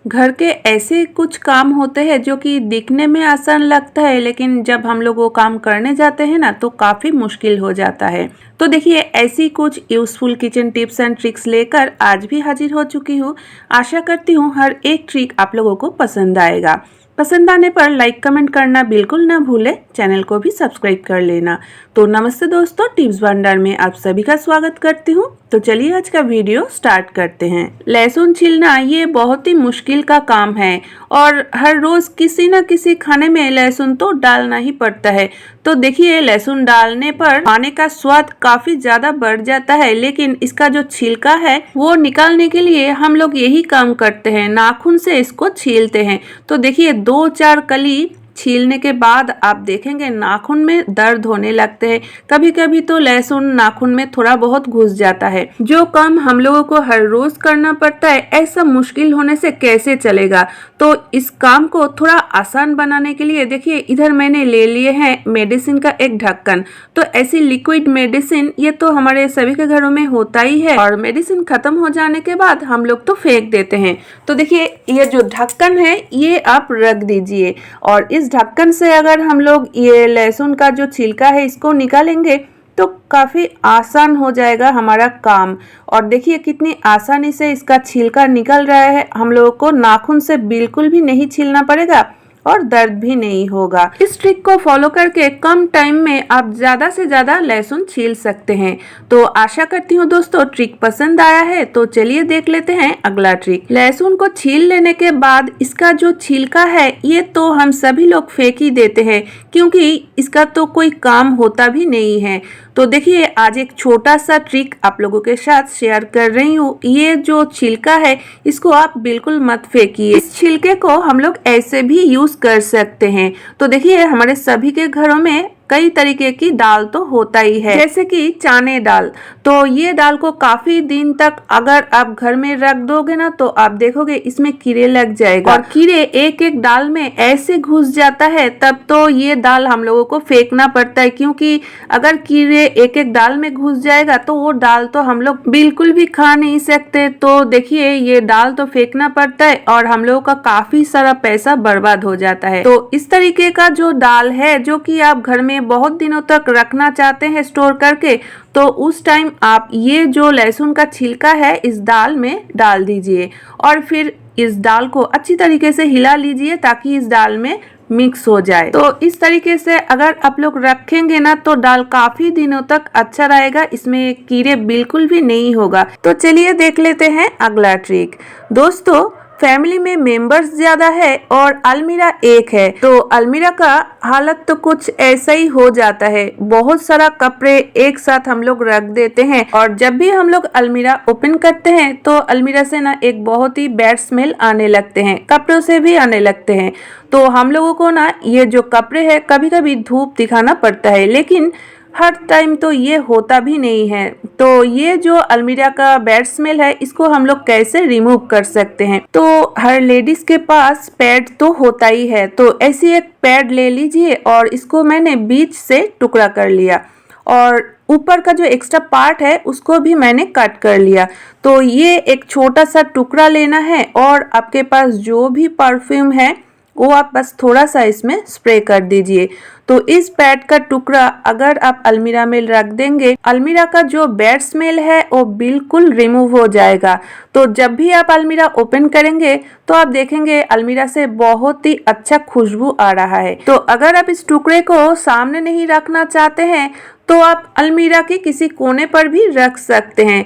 घर के ऐसे कुछ काम होते हैं जो कि दिखने में आसान लगता है, लेकिन जब हम लोग वो काम करने जाते हैं ना तो काफ़ी मुश्किल हो जाता है। तो देखिए, ऐसी कुछ useful kitchen tips and tricks लेकर आज भी हाजिर हो चुकी हूँ। आशा करती हूँ हर एक ट्रिक आप लोगों को पसंद आएगा। पसंद आने पर लाइक कमेंट करना बिल्कुल ना भूले, चैनल को भी सब्सक्राइब कर लेना। तो नमस्ते दोस्तों, टिप्स भंडार में आप सभी का स्वागत करती हूँ। तो चलिए आज का वीडियो स्टार्ट करते हैं। लहसुन छीलना ये बहुत ही मुश्किल का काम है और हर रोज किसी न किसी खाने में लहसुन तो डालना ही पड़ता है। तो देखिए, लहसुन डालने पर खाने का स्वाद काफी ज्यादा बढ़ जाता है, लेकिन इसका जो छिलका है वो निकालने के लिए हम लोग यही काम करते हैं, नाखून से इसको छीलते हैं। तो देखिए, 2-4 कली छीलने के बाद आप देखेंगे नाखून में दर्द होने लगते हैं। कभी कभी तो लहसुन नाखून में थोड़ा बहुत घुस जाता है। जो काम हम लोगों को हर रोज करना पड़ता है, ऐसा मुश्किल होने से कैसे चलेगा। तो इस काम को थोड़ा आसान बनाने के लिए देखिए, इधर मैंने ले लिए हैं मेडिसिन का एक ढक्कन। तो ऐसी लिक्विड मेडिसिन ये तो हमारे सभी के घरों में होता ही है, और मेडिसिन खत्म हो जाने के बाद हम लोग तो फेंक देते हैं। तो देखिए, ये जो ढक्कन है ये आप रख दीजिए, और इस ढक्कन से अगर हम लोग ये लहसुन का जो छिलका है इसको निकालेंगे तो काफ़ी आसान हो जाएगा हमारा काम। और देखिए कितनी आसानी से इसका छिलका निकल रहा है। हम लोगों को नाखून से बिल्कुल भी नहीं छीलना पड़ेगा और दर्द भी नहीं होगा। इस ट्रिक को फॉलो करके कम टाइम में आप ज़्यादा से ज़्यादा लहसुन छील सकते हैं। तो आशा करती हूँ दोस्तों ट्रिक पसंद आया है। तो चलिए देख लेते हैं अगला ट्रिक। लहसुन को छील लेने के बाद इसका जो छिलका है ये तो हम सभी लोग फेंक ही देते हैं, क्योंकि इसका तो कोई काम होता भी नहीं है। तो देखिए, आज एक छोटा सा ट्रिक आप लोगों के साथ शेयर कर रही हूँ। ये जो छिलका है इसको आप बिल्कुल मत फेंकिए। इस छिलके को हम लोग ऐसे भी यूज कर सकते हैं। तो देखिए, हमारे सभी के घरों में कई तरीके की दाल तो होता ही है, जैसे कि चने दाल। तो ये दाल को काफी दिन तक अगर आप घर में रख दोगे ना तो आप देखोगे इसमें कीड़े लग जाएगा, और कीड़े एक एक दाल में ऐसे घुस जाता है, तब तो ये दाल हम लोगों को फेंकना पड़ता है। क्योंकि अगर कीड़े एक एक दाल में घुस जाएगा तो वो दाल तो हम लोग बिल्कुल भी खा नहीं सकते। तो देखिए, ये दाल तो फेंकना पड़ता है और हम लोगों का काफी सारा पैसा बर्बाद हो जाता है। तो इस तरीके का जो दाल है जो कि आप घर में बहुत दिनों तक रखना चाहते हैं स्टोर करके, तो उस टाइम आप ये जो लहसुन का छिलका है इस दाल में डाल दीजिए, और फिर इस दाल को अच्छी तरीके से हिला लीजिए ताकि इस दाल में मिक्स हो जाए। तो इस तरीके से अगर आप लोग रखेंगे ना तो दाल काफी दिनों तक अच्छा रहेगा, इसमें कीड़े बिल्कुल भी नहीं होगा। तो चलिए देख लेते हैं अगला ट्रिक। दोस्तों, फैमिली में मेंबर्स ज्यादा है और अलमीरा एक है, तो अलमीरा का हालत तो कुछ ऐसा ही हो जाता है। बहुत सारा कपड़े एक साथ हम लोग रख देते हैं, और जब भी हम लोग अलमीरा ओपन करते हैं तो अलमीरा से ना एक बहुत ही बैड स्मेल आने लगते हैं, कपड़ों से भी आने लगते हैं। तो हम लोगों को ना ये जो कपड़े हैं कभी कभी धूप दिखाना पड़ता है, लेकिन हर टाइम तो ये होता भी नहीं है। तो ये जो अलमीरा का बैड स्मेल है इसको हम लोग कैसे रिमूव कर सकते हैं। तो हर लेडीज के पास पैड तो होता ही है, तो ऐसी एक पैड ले लीजिए और इसको मैंने बीच से टुकड़ा कर लिया, और ऊपर का जो एक्स्ट्रा पार्ट है उसको भी मैंने कट कर लिया। तो ये एक छोटा सा टुकड़ा लेना है, और आपके पास जो भी परफ्यूम है वो आप बस थोड़ा सा इसमें स्प्रे कर दीजिए। तो इस पैड का टुकड़ा अगर आप अलमीरा में रख देंगे, अलमीरा का जो बैड स्मेल है वो बिल्कुल रिमूव हो जाएगा। तो जब भी आप अलमीरा ओपन करेंगे तो आप देखेंगे अलमीरा से बहुत ही अच्छा खुशबू आ रहा है। तो अगर आप इस टुकड़े को सामने नहीं रखना चाहते हैं तो आप अलमीरा के किसी कोने पर भी रख सकते हैं।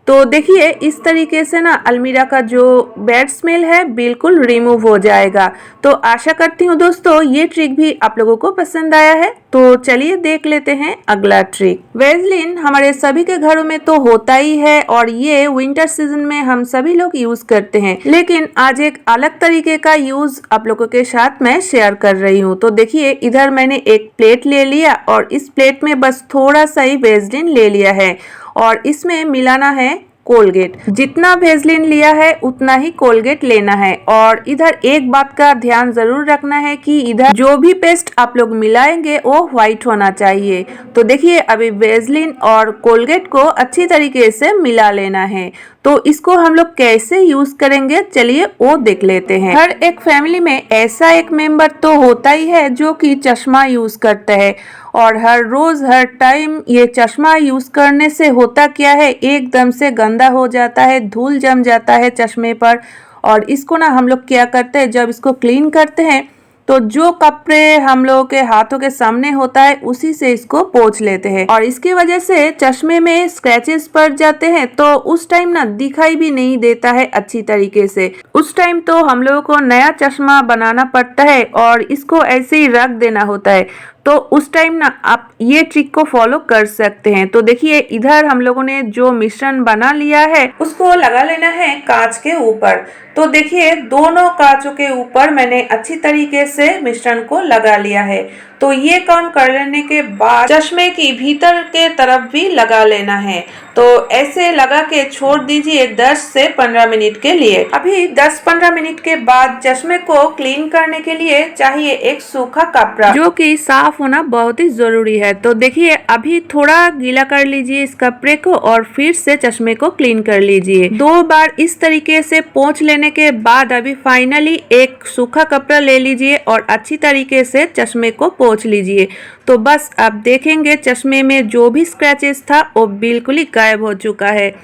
तो देखिए, इस तरीके से ना अलमीरा का जो बैड स्मेल है बिल्कुल रिमूव हो जाएगा। तो आशा करती हूँ दोस्तों ये ट्रिक भी आप लोगों को पसंद आया है। तो चलिए देख लेते हैं अगला ट्रिक। वेजलिन हमारे सभी के घरों में तो होता ही है, और ये विंटर सीजन में हम सभी लोग यूज करते हैं, लेकिन आज एक अलग तरीके का यूज आप लोगों के साथ मैं शेयर कर रही हूँ। तो देखिए, इधर मैंने एक प्लेट ले लिया, और इस प्लेट में बस थोड़ा सा ही वेजलिन ले लिया है, और इसमें मिलाना है कोलगेट। जितना वेजलिन लिया है उतना ही कोलगेट लेना है। और इधर एक बात का ध्यान जरूर रखना है कि इधर जो भी पेस्ट आप लोग मिलाएंगे वो व्हाइट होना चाहिए। तो देखिए, अभी वेजलिन और कोलगेट को अच्छी तरीके से मिला लेना है। तो इसको हम लोग कैसे यूज करेंगे चलिए वो देख लेते हैं। हर एक फैमिली में ऐसा एक मेंबर तो होता ही है जो कि चश्मा यूज करता है और हर रोज हर टाइम ये चश्मा यूज करने से होता क्या है, एकदम से गंदा हो जाता है, धूल जम जाता है चश्मे पर। और इसको ना हम लोग क्या करते हैं, जब इसको क्लीन करते हैं तो जो कपड़े हम लोगों के हाथों के सामने होता है उसी से इसको पोंछ लेते हैं और इसकी वजह से चश्मे में स्क्रैचेस पड़ जाते हैं। तो उस टाइम ना दिखाई भी नहीं देता है अच्छी तरीके से। उस टाइम तो हम लोगों को नया चश्मा बनाना पड़ता है और इसको ऐसे ही रख देना होता है। तो उस टाइम ना आप ये ट्रिक को फॉलो कर सकते हैं। तो देखिए इधर हम लोगों ने जो मिश्रण बना लिया है उसको लगा लेना है कांच के ऊपर। तो देखिए दोनों कांचों के ऊपर मैंने अच्छी तरीके से मिश्रण को लगा लिया है। तो ये काम कर लेने के बाद चश्मे की भीतर के तरफ भी लगा लेना है। तो ऐसे लगा के छोड़ दीजिए 10 से 15 मिनट के लिए। अभी 10-15 मिनट के बाद चश्मे को क्लीन करने के लिए चाहिए एक सूखा कपड़ा जो कि साफ होना बहुत ही जरूरी है। तो देखिए अभी थोड़ा गीला कर लीजिए इस कपड़े को और फिर से चश्मे को क्लीन कर लीजिए। 2 बार इस तरीके से पोंछ लेने के बाद अभी फाइनली एक सूखा कपड़ा ले लीजिए और अच्छी तरीके से चश्मे को पोंछ लीजिए। तो बस आप देखेंगे चश्मे में जो भी स्क्रैचेस था वो बिल्कुल ही गायब हो चुका है।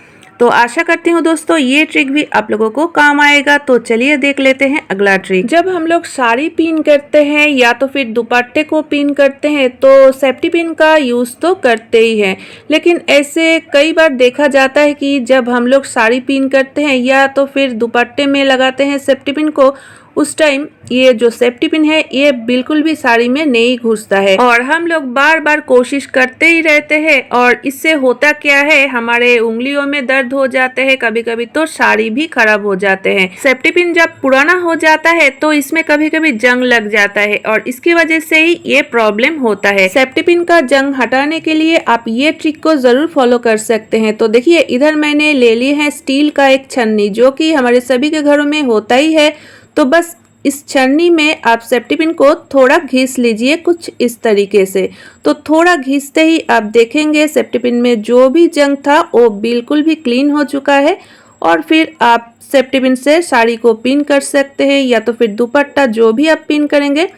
तो आशा करती हूँ दोस्तों ये ट्रिक भी आप लोगों को काम आएगा। तो चलिए देख लेते हैं अगला ट्रिक। जब हम लोग साड़ी पिन करते हैं या तो फिर दुपट्टे को पिन करते हैं तो सेफ्टी पिन का यूज तो करते ही हैं, लेकिन ऐसे कई बार देखा जाता है कि जब हम लोग साड़ी पिन करते हैं या तो फिर दुपट्टे में लगाते हैं सेफ्टी पिन को, उस टाइम ये जो सेफ्टी पिन है ये बिल्कुल भी साड़ी में नहीं घुसता है और हम लोग बार बार कोशिश करते ही रहते हैं और इससे होता क्या है, हमारे उंगलियों में दर्द हो जाते हैं, कभी कभी तो साड़ी भी खराब हो जाते हैं। सेफ्टी पिन जब पुराना हो जाता है तो इसमें कभी कभी जंग लग जाता है और इसकी वजह से ही ये प्रॉब्लम होता है। सेफ्टी पिन का जंग हटाने के लिए आप ये ट्रिक को जरूर फॉलो कर सकते हैं। तो देखिए इधर मैंने ले लिए है स्टील का एक छन्नी जो कि हमारे सभी के घरों में होता ही है। तो बस इस छन्नी में आप सेफ्टी पिन को थोड़ा घिस लीजिए कुछ इस तरीके से। तो थोड़ा घिसते ही आप देखेंगे सेफ्टी पिन में जो भी जंग था वो बिल्कुल भी क्लीन हो चुका है और फिर आप सेफ्टी पिन से साड़ी को पिन कर सकते हैं या तो फिर दुपट्टा जो भी आप पिन करेंगे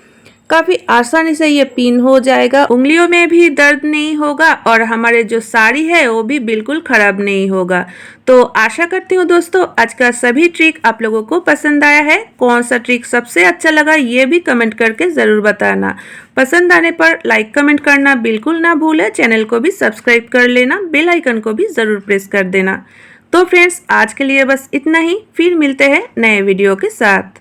काफी आसानी से ये पिन हो जाएगा। उंगलियों में भी दर्द नहीं होगा और हमारे जो साड़ी है वो भी बिल्कुल खराब नहीं होगा। तो आशा करती हूँ दोस्तों आज का सभी ट्रिक आप लोगों को पसंद आया है। कौन सा ट्रिक सबसे अच्छा लगा ये भी कमेंट करके जरूर बताना। पसंद आने पर लाइक कमेंट करना बिल्कुल ना भूले। चैनल को भी सब्सक्राइब कर लेना, बेल आइकन को भी जरूर प्रेस कर देना। तो फ्रेंड्स आज के लिए बस इतना ही, फिर मिलते हैं नए वीडियो के साथ।